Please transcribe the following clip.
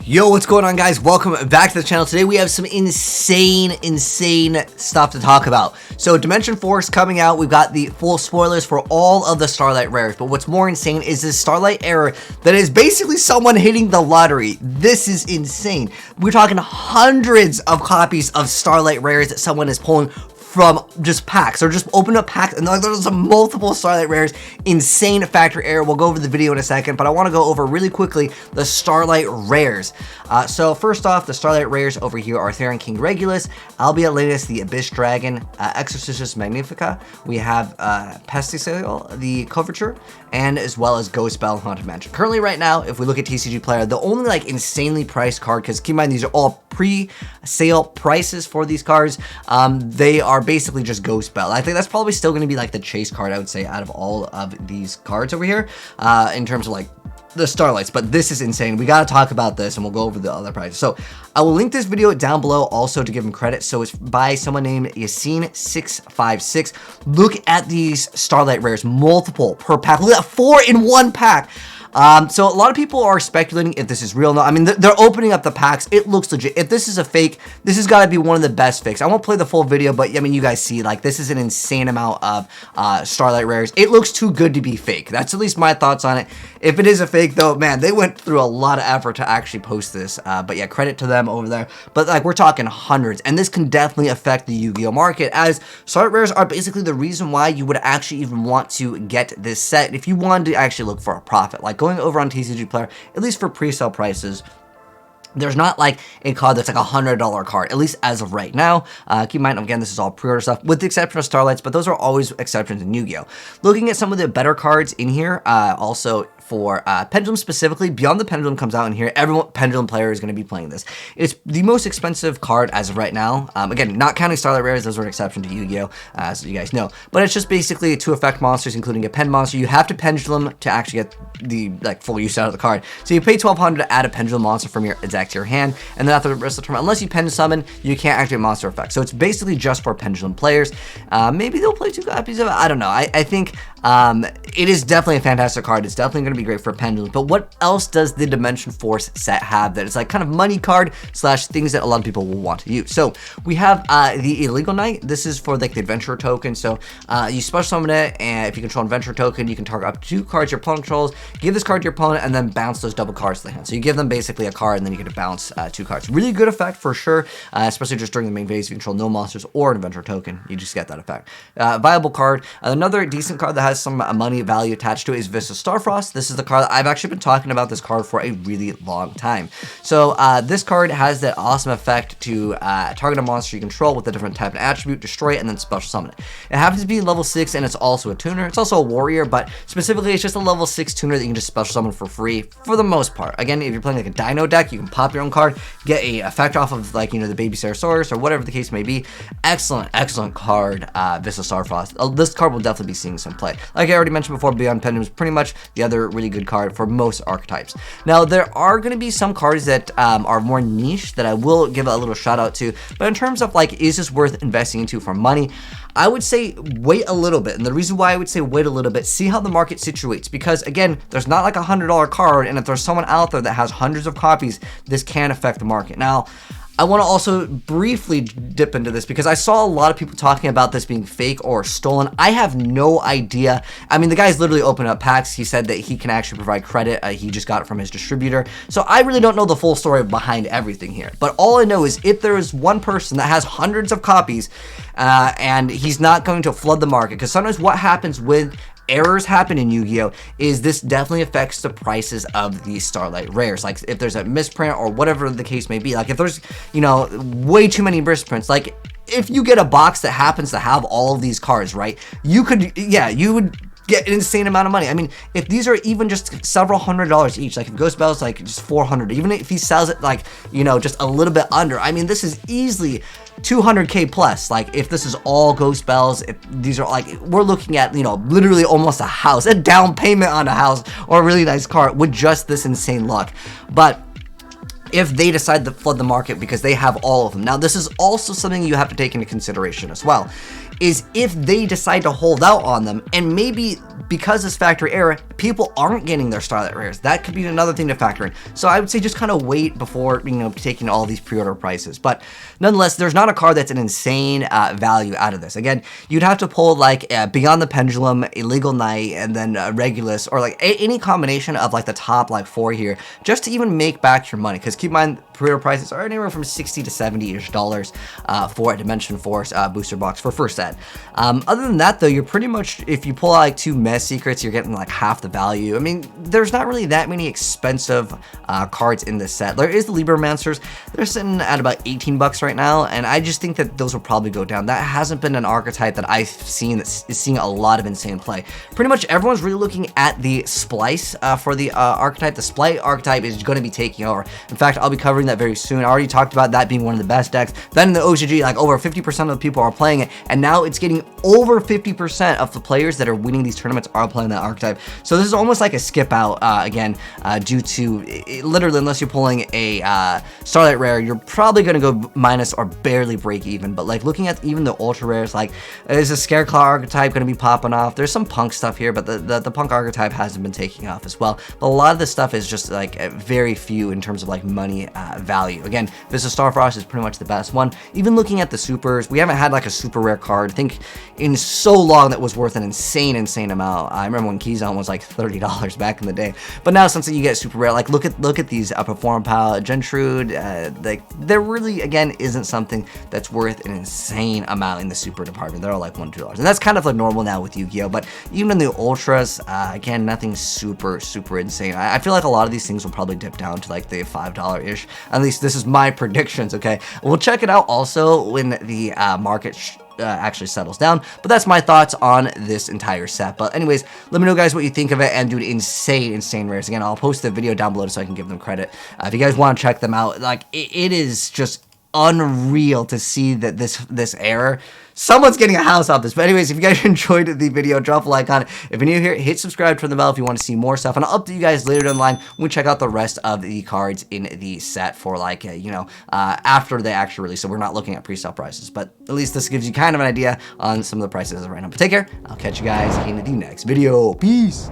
Yo, what's going on, guys? Welcome back to the channel. Today we have some insane stuff to talk about. So Dimension Force coming out. We've got the full spoilers for all of the Starlight rares, but what's more insane is this Starlight error that is basically someone hitting the lottery. This is insane. We're talking hundreds of copies of Starlight rares that someone is pulling from just packs, or just open up packs, and there's some multiple Starlight rares. Insane factory error. We'll go over the video in a second, but I want to go over really quickly the Starlight rares. So first off, the Starlight rares over here are Theron King Regulus, Albeit Latest, the Abyss Dragon, Exorcistus Magnifica. We have Pesticile, the Coverture, and as well as Ghost Bell Haunted Mansion. Currently, right now, if we look at TCG Player, the only like insanely priced card, because keep in mind these are all pre-sale prices for these cards. They are basically just Ghost Bell. I think that's probably still going to be like the chase card, I would say, out of all of these cards over here, in terms of like the Starlights. But this is insane. We got to talk about this, and we'll go over the other prices. So I will link this video down below also to give him credit. So it's by someone named Yassine656. Look at these Starlight rares, multiple per pack. Look at 4 in 1 pack. So a lot of people are speculating if this is real. No, I mean, they're opening up the packs. It looks legit. If this is a fake, this has got to be one of the best fakes. I won't play the full video, but I mean, you guys see, like, this is an insane amount of Starlight rares. It looks too good to be fake. That's at least my thoughts on it. If it is a fake, though, man, they went through a lot of effort to actually post this. But yeah, credit to them over there. But like, we're talking hundreds, and this can definitely affect the Yu-Gi-Oh market, as Starlight rares are basically the reason why you would actually even want to get this set if you wanted to actually look for a profit. Like, going over on TCG Player, at least for pre-sale prices, there's not like a card that's like a $100 card, at least as of right now. Keep in mind, again, this is all pre-order stuff, with the exception of Starlights, but those are always exceptions in Yu-Gi-Oh. Looking at some of the better cards in here, also for Pendulum specifically, Beyond the Pendulum comes out in here. Everyone, Pendulum player, is going to be playing this. It's the most expensive card as of right now. Again, not counting Starlight rares, those are an exception to Yu-Gi-Oh, as you guys know. But it's just basically 2 effect monsters, including a Pen monster. You have to Pendulum to actually get the like full use out of the card. So you pay $1,200 to add a Pendulum monster from your deck to your hand, and then after the rest of the tournament, unless you Pen Summon, you can't activate monster effect. So it's basically just for Pendulum players. Maybe they'll play 2 copies of it. I don't know. I think it is definitely a fantastic card. It's definitely going to be great for Pendulum. But what else does the Dimension Force set have that is like kind of money card slash things that a lot of people will want to use? So we have the Illegal Knight. This is for like the Adventurer token. So you special summon it, and if you control an Adventurer token, you can target up to 2 cards your opponent controls, give this card to your opponent, and then bounce those double cards to the hand. So you give them basically a card, and then you get to bounce 2 cards. Really good effect for sure, especially just during the main phase. If you control no monsters or an Adventurer token, you just get that effect. Viable card. Another decent card that has some money value attached to it is Vista Starfrost. This is the card that I've actually been talking about this card for a really long time. So this card has that awesome effect to target a monster you control with a different type of attribute, destroy it, and then special summon it. It happens to be level 6, and it's also a tuner. It's also a warrior, but specifically it's just a level 6 tuner that you can just special summon for free for the most part. Again, if you're playing like a Dino deck, you can pop your own card, get a effect off of, like, you know, the Baby Ceratosaurus or whatever the case may be. Excellent card, Vista Starfrost. This card will definitely be seeing some play. Like I already mentioned before, Beyond Pendulum is pretty much the other really good card for most archetypes. Now, there are going to be some cards that are more niche that I will give a little shout out to, but in terms of like, is this worth investing into for money? I would say wait a little bit, and the reason why I would say wait a little bit, see how the market situates, because again, there's not like a $100 card, and if there's someone out there that has hundreds of copies, this can affect the market. Now, I want to also briefly dip into this because I saw a lot of people talking about this being fake or stolen. I have no idea. I mean, the guy's literally opened up packs. He said that he can actually provide credit. He just got it from his distributor. So I really don't know the full story behind everything here. But all I know is if there is one person that has hundreds of copies and he's not going to flood the market, because sometimes what happens with errors happen in Yu-Gi-Oh is this definitely affects the prices of these Starlight rares. Like if there's a misprint or whatever the case may be, like if there's, you know, way too many misprints, like if you get a box that happens to have all of these cards, right, you could, yeah, you would get an insane amount of money. I mean, if these are even just several $100s each, like if Ghost Bell's like just 400, even if he sells it like, you know, just a little bit under, I mean, this is easily 200K plus. Like if this is all Ghost Bells, if these are like, we're looking at, you know, literally almost a house, a down payment on a house or a really nice car with just this insane luck. But if they decide to flood the market because they have all of them. Now, this is also something you have to take into consideration as well. is if they decide to hold out on them, and maybe because it's factory error, people aren't getting their Starlight rares. That could be another thing to factor in. So I would say just kind of wait before, you know, taking all these pre-order prices. But nonetheless, there's not a card that's an insane value out of this. Again, you'd have to pull like Beyond the Pendulum, Illegal Night, and then Regulus, or like any combination of like the top like 4 here, just to even make back your money. Because keep in mind, pre-order prices are anywhere from $60 to $70-ish for a Dimension Force booster box for first set. Other than that though, you're pretty much, if you pull out like 2 Mess Secrets, you're getting like half the value. I mean, there's not really that many expensive cards in this set. There is the Libromancers. They're sitting at about 18 bucks right now, and I just think that those will probably go down. That hasn't been an archetype that I've seen that is seeing a lot of insane play. Pretty much everyone's really looking at the Splice for the archetype. The Splice archetype is going to be taking over. In fact, I'll be covering that very soon. I already talked about that being one of the best decks. Then in the OCG, like over 50% of the people are playing it, and now it's getting over 50% of the players that are winning these tournaments are playing that archetype. So this is almost like a skip out again, due to literally, unless you're pulling a Starlight rare, you're probably going to go minus or barely break even. But like looking at even the ultra rares, like is a Scareclaw archetype going to be popping off? There's some punk stuff here, but the punk archetype hasn't been taking off as well. But a lot of this stuff is just like very few in terms of like money value. Again, Vista Starfrost is pretty much the best one. Even looking at the supers, we haven't had like a super rare card, I think, in so long that was worth an insane amount. I remember when Keyzone was like $30 back in the day. But now since you get super rare, like look at these Perform Pal, Gentrude, like there really again isn't something that's worth an insane amount in the super department. They're all like $1 to $2, and that's kind of like normal now with Yu-Gi-Oh. But even in the ultras, again, nothing super insane. I feel like a lot of these things will probably dip down to like the $5-ish. At least this is my predictions. Okay, we'll check it out also when the market actually settles down. But that's my thoughts on this entire set. But anyways, let me know guys what you think of it, and dude, insane rares. Again, I'll post the video down below so I can give them credit. If you guys want to check them out, like it is just unreal to see that this error, someone's getting a house off this. But anyways, if you guys enjoyed the video, drop a like on it. If you're new here, hit subscribe, turn the bell if you want to see more stuff, and I'll update you guys later down the line when we check out the rest of the cards in the set for like you know, after they actually release. So we're not looking at pre-sale prices, but at least this gives you kind of an idea on some of the prices right now. But take care, I'll catch you guys in the next video. Peace.